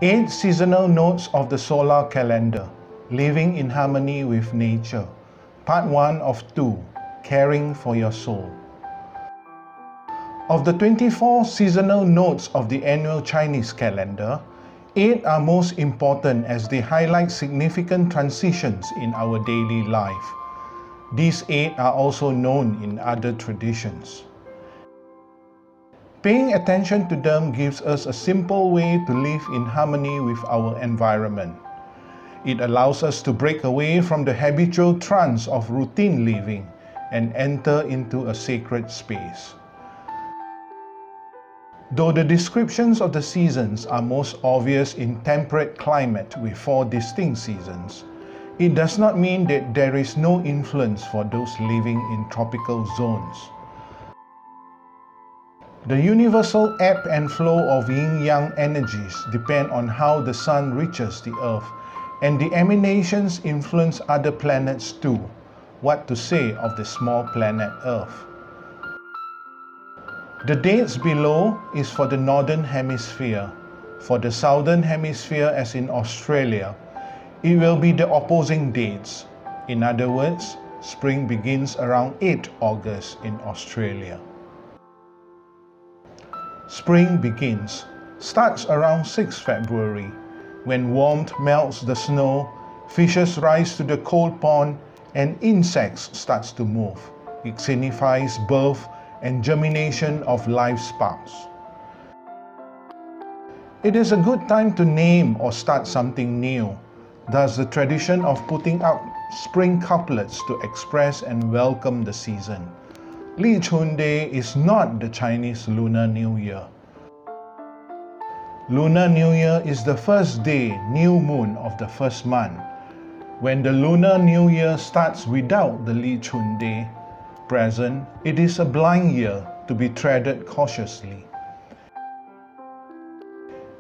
8 seasonal notes of the solar calendar, living in harmony with nature. Part 1 of 2, caring for your soul. Of the 24 seasonal notes of the annual Chinese calendar, 8 are most important as they highlight significant transitions in our daily life. These 8 are also known in other traditions. Paying attention to them gives us a simple way to live in harmony with our environment. It allows us to break away from the habitual trance of routine living and enter into a sacred space. Though the descriptions of the seasons are most obvious in temperate climate with 4 distinct seasons, it does not mean that there is no influence for those living in tropical zones. The universal ebb and flow of yin-yang energies depend on how the sun reaches the earth, and the emanations influence other planets too. What to say of the small planet Earth? The dates below is for the Northern Hemisphere. For the Southern Hemisphere, as in Australia, it will be the opposing dates. In other words, spring begins around 8 August in Australia. Spring starts around 6 February, when warmth melts the snow, fishes rise to the cold pond, and insects starts to move. It signifies birth and germination of life sparks. It is a good time to name or start something new. Thus, the tradition of putting out spring couplets to express and welcome the season. Li Chun Day is not the Chinese Lunar New Year. Lunar New Year is the first day, new moon of the first month. When the Lunar New Year starts without the Li Chun Day present, it is a blind year to be treaded cautiously.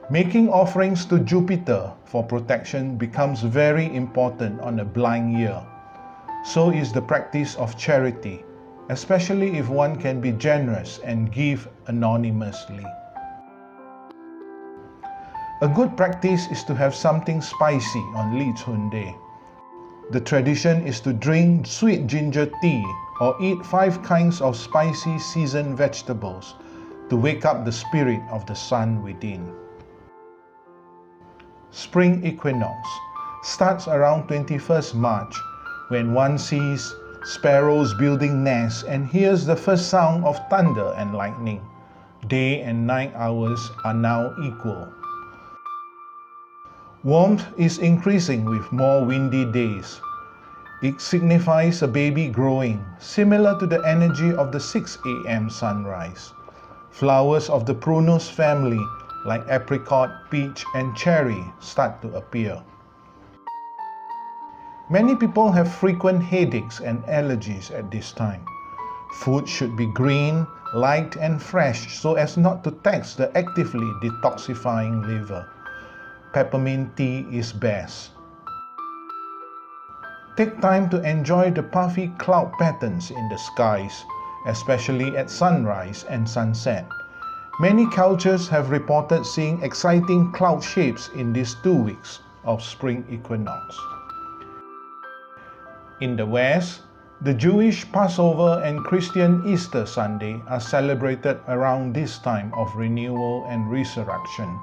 Making offerings to Jupiter for protection becomes very important on a blind year. So is the practice of charity, especially if one can be generous and give anonymously. A good practice is to have something spicy on Li Chun Day. The tradition is to drink sweet ginger tea or eat 5 kinds of spicy seasoned vegetables to wake up the spirit of the sun within. Spring equinox starts around 21st March when one sees sparrows building nests and hears the first sound of thunder and lightning. Day and night hours are now equal. Warmth is increasing with more windy days. It signifies a baby growing, similar to the energy of the 6 a.m. sunrise. Flowers of the prunus family, like apricot, peach, and cherry, start to appear. Many people have frequent headaches and allergies at this time. Food should be green, light, and fresh so as not to tax the actively detoxifying liver. Peppermint tea is best. Take time to enjoy the puffy cloud patterns in the skies, especially at sunrise and sunset. Many cultures have reported seeing exciting cloud shapes in these 2 weeks of spring equinox. In the West, the Jewish Passover and Christian Easter Sunday are celebrated around this time of renewal and resurrection.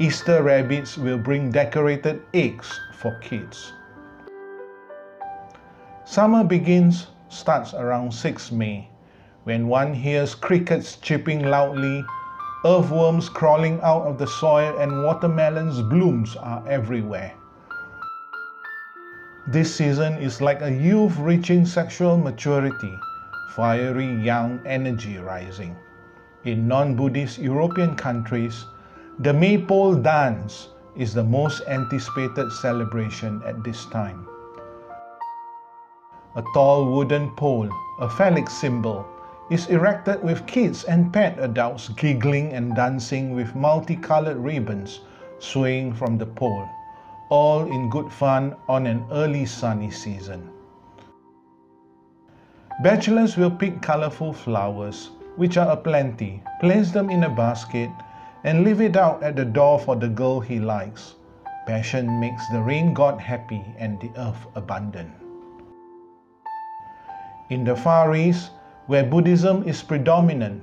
Easter rabbits will bring decorated eggs for kids. Summer starts around 6 May, when one hears crickets chirping loudly, earthworms crawling out of the soil, and watermelons' blooms are everywhere. This season is like a youth reaching sexual maturity, fiery young energy rising. In non-Buddhist European countries, the Maypole dance is the most anticipated celebration at this time. A tall wooden pole, a phallic symbol, is erected with kids and pet adults giggling and dancing with multicolored ribbons swaying from the pole, all in good fun on an early sunny season. Bachelors will pick colorful flowers, which are aplenty, place them in a basket, and leave it out at the door for the girl he likes. Passion makes the rain god happy and the earth abundant. In the Far East, where Buddhism is predominant,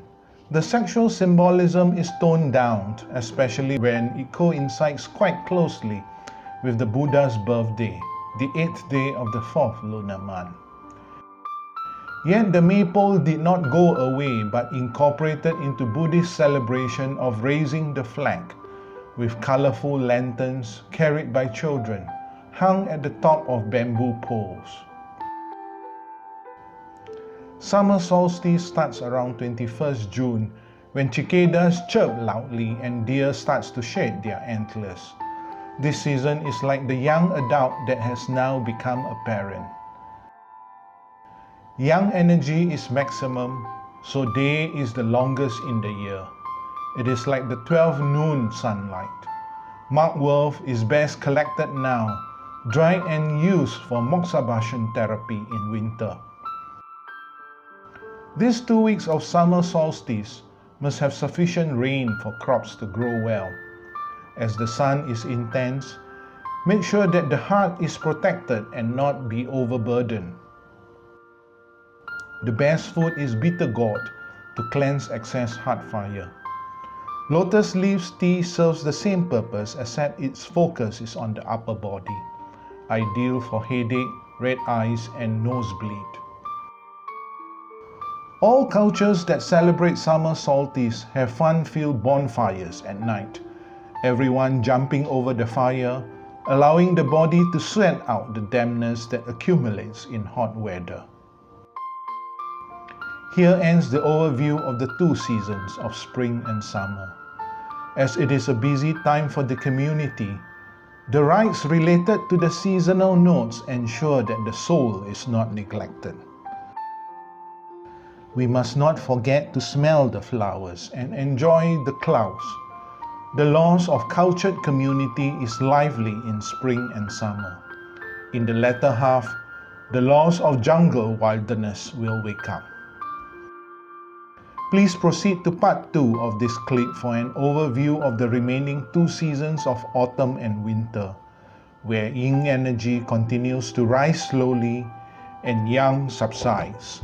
the sexual symbolism is toned down, especially when it coincides quite closely with the Buddha's birthday, the 8th day of the 4th lunar month. Yet the maypole did not go away but incorporated into Buddhist celebration of raising the flag, with colorful lanterns carried by children, hung at the top of bamboo poles. Summer solstice starts around 21st June, when cicadas chirp loudly and deer starts to shed their antlers. This season is like the young adult that has now become a parent. Young energy is maximum, so day is the longest in the year. It is like the 12 noon sunlight. Mugwort is best collected now, dried and used for moxibustion therapy in winter. These 2 weeks of summer solstice must have sufficient rain for crops to grow well. As the sun is intense, make sure that the heart is protected and not be overburdened. The best food is bitter gourd to cleanse excess heart fire. Lotus leaves tea serves the same purpose except its focus is on the upper body, ideal for headache, red eyes and nosebleed. All cultures that celebrate summer solstice have fun-filled bonfires at night, everyone jumping over the fire, allowing the body to sweat out the dampness that accumulates in hot weather. Here ends the overview of the 2 seasons of spring and summer. As it is a busy time for the community, the rites related to the seasonal notes ensure that the soul is not neglected. We must not forget to smell the flowers and enjoy the clouds. The laws of cultured community is lively in spring and summer. In the latter half, the laws of jungle wilderness will wake up. Please proceed to part 2 of this clip for an overview of the remaining 2 seasons of autumn and winter, where yin energy continues to rise slowly and yang subsides.